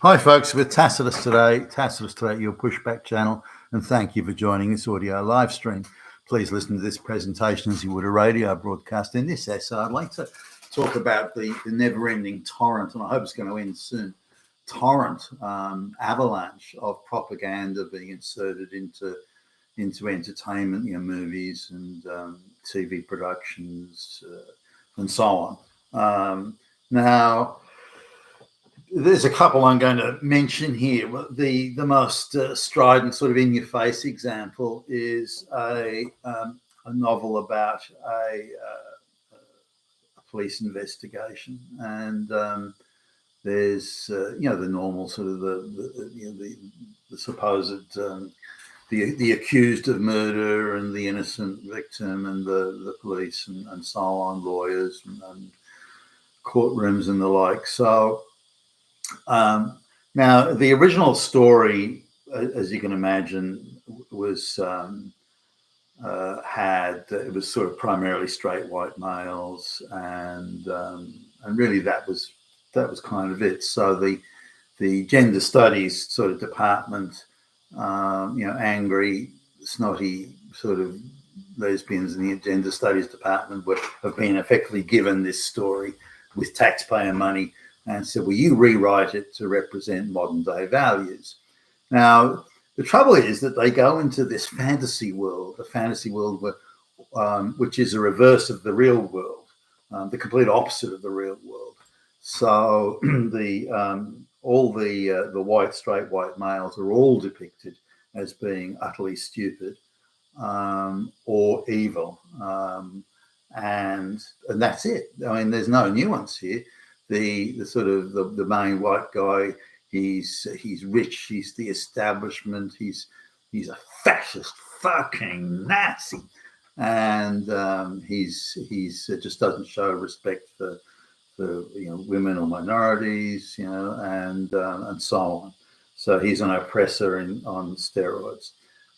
Hi, folks, with Tacitus today, your pushback channel, and thank you for joining this audio live stream. Please listen to this presentation as you would a radio broadcast. In this essay, I'd like to talk about the never-ending torrent, and I hope it's going to end soon, avalanche of propaganda being inserted into entertainment, movies and TV productions and so on. Now, there's a couple I'm going to mention here. The most strident, sort of in-your-face example is a novel about a police investigation, and there's the normal sort of the supposed the accused of murder and the innocent victim and the police and so on, lawyers and courtrooms and the like. So. Now, the original story, as you can imagine, was it was sort of primarily straight white males, and really that was kind of it. So the gender studies sort of department, angry, snotty sort of lesbians in the gender studies department have been effectively given this story with taxpayer money and said, well, you rewrite it to represent modern day values. Now, the trouble is that they go into this fantasy world, which is a reverse of the real world, the complete opposite of the real world. So all the white, straight white males are all depicted as being utterly stupid or evil. And that's it. I mean, there's no nuance here. The sort of the main white guy, he's rich, he's the establishment, he's a fascist fucking Nazi, and he's just doesn't show respect for women or minorities, and so on. So he's an oppressor on steroids,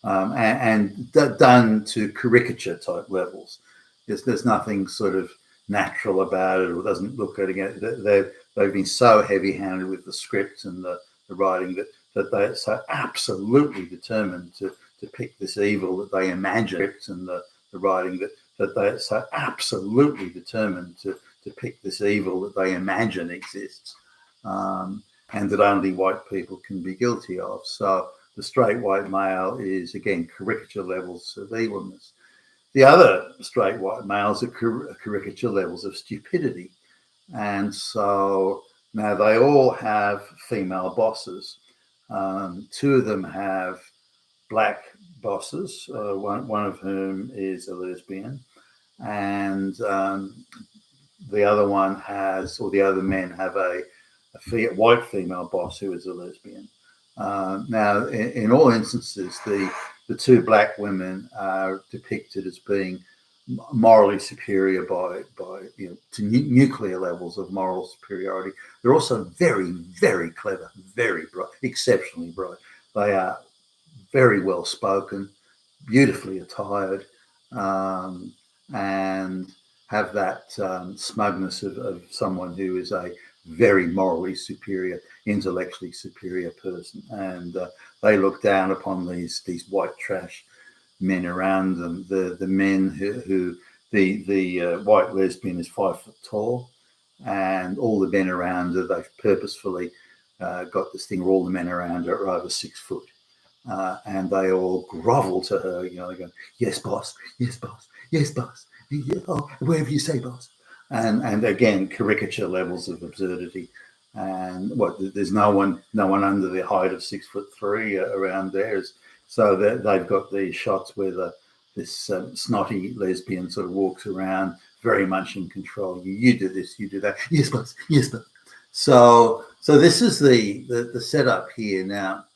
and done to caricature type levels. There's nothing sort of natural about it, or doesn't look at it. They've been so heavy-handed with the script and the writing that they're so absolutely determined to depict this evil that they imagine, and the writing that they're so absolutely determined to depict this evil that they imagine exists, and that only white people can be guilty of. So the straight white male is, again, caricature levels of evilness. The other straight white males are caricature levels of stupidity. And so now they all have female bosses. Two of them have black bosses, one of whom is a lesbian. And the other one has, or the other men have a white female boss who is a lesbian. Now, in all instances, the two black women are depicted as being morally superior by to nuclear levels of moral superiority. They're also very, very clever, very bright, exceptionally bright. They are very well spoken, beautifully attired, and have that smugness of someone who is a very morally superior, intellectually superior person, and they look down upon these white trash men around them. The men who the white lesbian is 5 foot tall, and all the men around her, they've purposefully got this thing where all the men around her are over 6 foot, and they all grovel to her. They go, yes, boss, yes, boss, yes, boss, oh, whatever you say, boss. And again, caricature levels of absurdity. And there's no one under the height of 6'3" around there. So they've got these shots where this snotty lesbian sort of walks around very much in control. You do this, you do that. Yes, boss. Yes, boss. So this is the setup here now.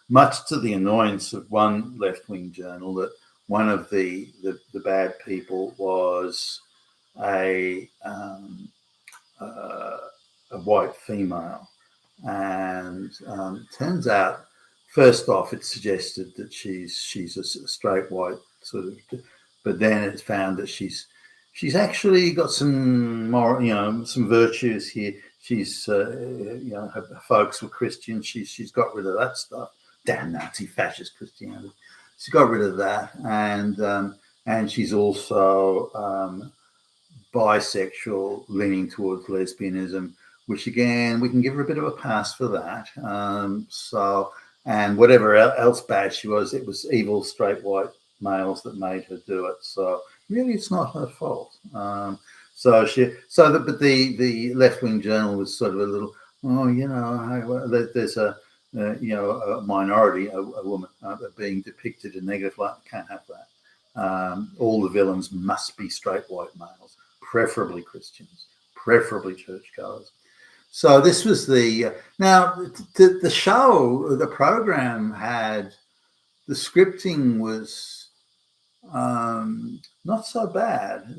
Much to the annoyance of one left-wing journal, that one of the bad people was a white female, and turns out, first off, it's suggested that she's a straight white sort of, but then it's found that she's actually got some moral, some virtues here. she's her folks were Christian. She's got rid of that stuff. Damn Nazi fascist Christianity. She got rid of that, and she's also bisexual, leaning towards lesbianism, which again we can give her a bit of a pass for that. And whatever else bad she was, it was evil straight white males that made her do it. So really, it's not her fault. But the left wing journal was sort of a little, there's a minority, a woman being depicted in negative light. Can't have that. All the villains must be straight white males, preferably Christians, preferably churchgoers. So this was the show, the program had, the scripting was not so bad.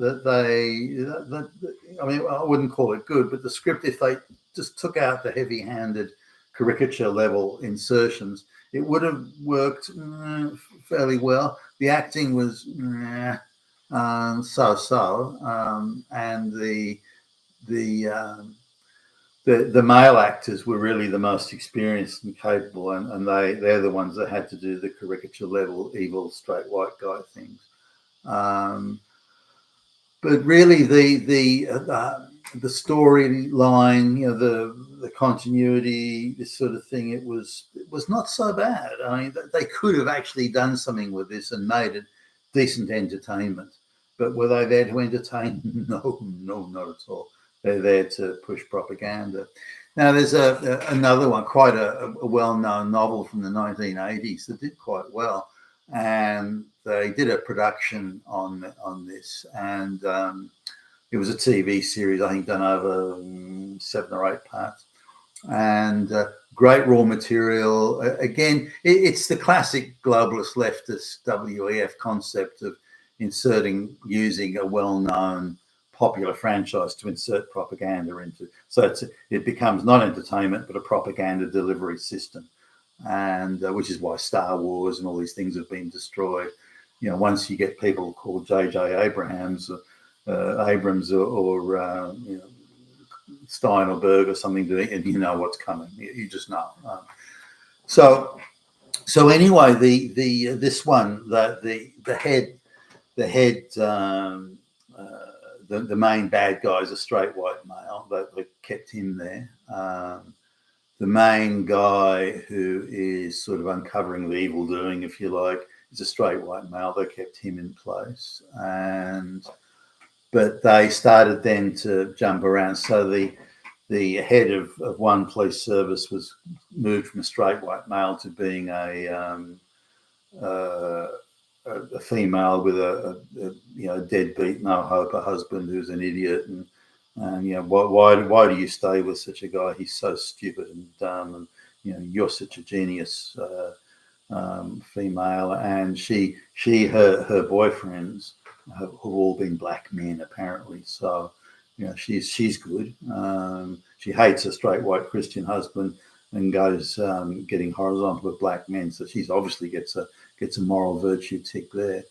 I wouldn't call it good, but the script, if they just took out the heavy-handed caricature level insertions, it would have worked fairly well. The acting was so-so, and the male actors were really the most experienced and capable, and they're the ones that had to do the caricature level evil straight white guy things. But really, the storyline, the continuity, this sort of thing, it was not so bad. I mean, they could have actually done something with this and made it decent entertainment. But were they there to entertain? No, not at all. They're there to push propaganda. Now, there's another one, quite a well-known novel from the 1980s that did quite well, and they did a production on this, and it was a TV series, I think, done over 7 or 8 parts, and great raw material. Again, it's the classic globalist leftist WEF concept of using a well-known popular franchise to insert propaganda into. So it becomes not entertainment, but a propaganda delivery system. And which is why Star Wars and all these things have been destroyed. Once you get people called J.J. Abrams or Stein or Berg or something, and you know what's coming. You just know. So anyway, this one, the main bad guy is a straight white male. They kept him there. The main guy who is sort of uncovering the evil doing, if you like, is a straight white male. They kept him in place, but they started then to jump around. So the head of one police service was moved from a straight white male to being a female with a deadbeat, no hope, a husband who's an idiot, and why do you stay with such a guy? He's so stupid and dumb, and you're such a genius, female. And her boyfriends have all been black men apparently. So she's good. She hates a straight white Christian husband and goes getting horizontal with black men. So she's obviously gets a moral virtue tick there.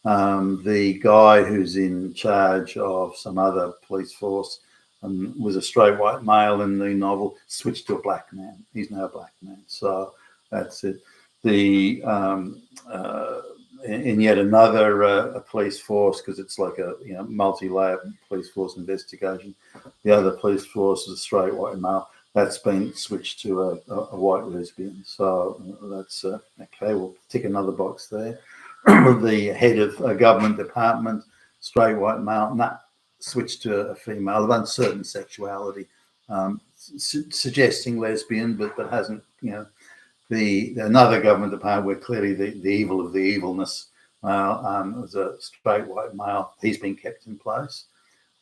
The guy who's in charge of some other police force was a straight white male in the novel, switched to a black man. He's now a black man. So that's it. In yet another police force, because it's like a multi-layer police force investigation, the other police force is a straight white male. That's been switched to a white lesbian. So that's okay. We'll tick another box there. The head of a government department, straight white male, switched to a female of uncertain sexuality, suggesting lesbian, but hasn't. Another government department where clearly the evil of the evilness was a straight white male. He's been kept in place.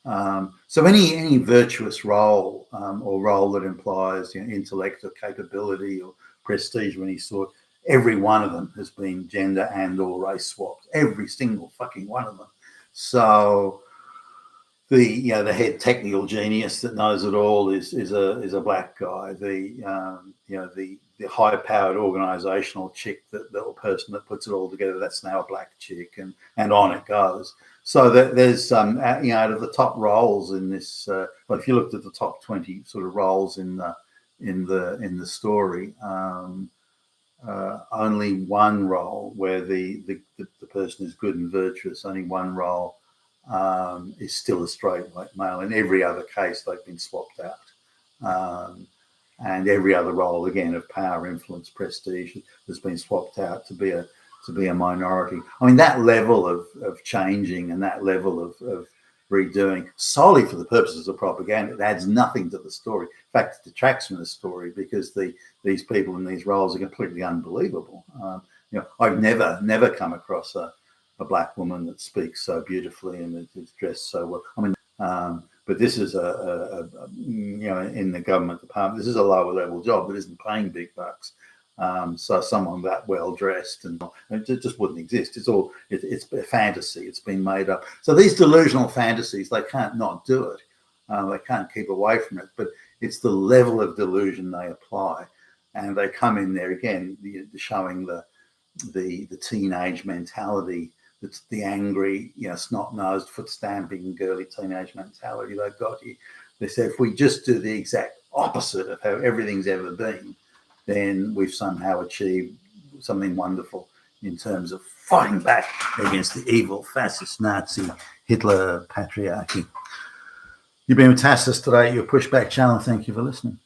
So any virtuous role or role that implies intellect or capability or prestige of any sort, every one of them has been gender and or race swapped. Every single fucking one of them. So the head technical genius that knows it all is a black guy. The high-powered organisational chick, the little person that puts it all together, that's now a black chick, and on it goes. So that there's out of the top roles in this, well, if you looked at the top 20 sort of roles in the story, only one role where the person is good and virtuous, only one role is still a straight white male. In every other case, they've been swapped out. And every other role, again, of power, influence, prestige, has been swapped out to be a minority. I mean, that level of changing and that level of redoing solely for the purposes of propaganda, it adds nothing to the story. In fact, it detracts from the story because these people in these roles are completely unbelievable. I've never come across a black woman that speaks so beautifully and is dressed so well. I mean, but this is in the government department, this is a lower level job that isn't paying big bucks. So someone that well dressed and it just wouldn't exist. It's a fantasy. It's been made up. So these delusional fantasies, they can't not do it. They can't keep away from it. But it's the level of delusion they apply, and they come in there again, showing the teenage mentality. It's the angry, snot-nosed, foot-stamping, girly teenage mentality they've got here. They say if we just do the exact opposite of how everything's ever been, then we've somehow achieved something wonderful in terms of fighting back against the evil, fascist, Nazi, Hitler patriarchy. You've been with Tassus today, your Pushback channel. Thank you for listening.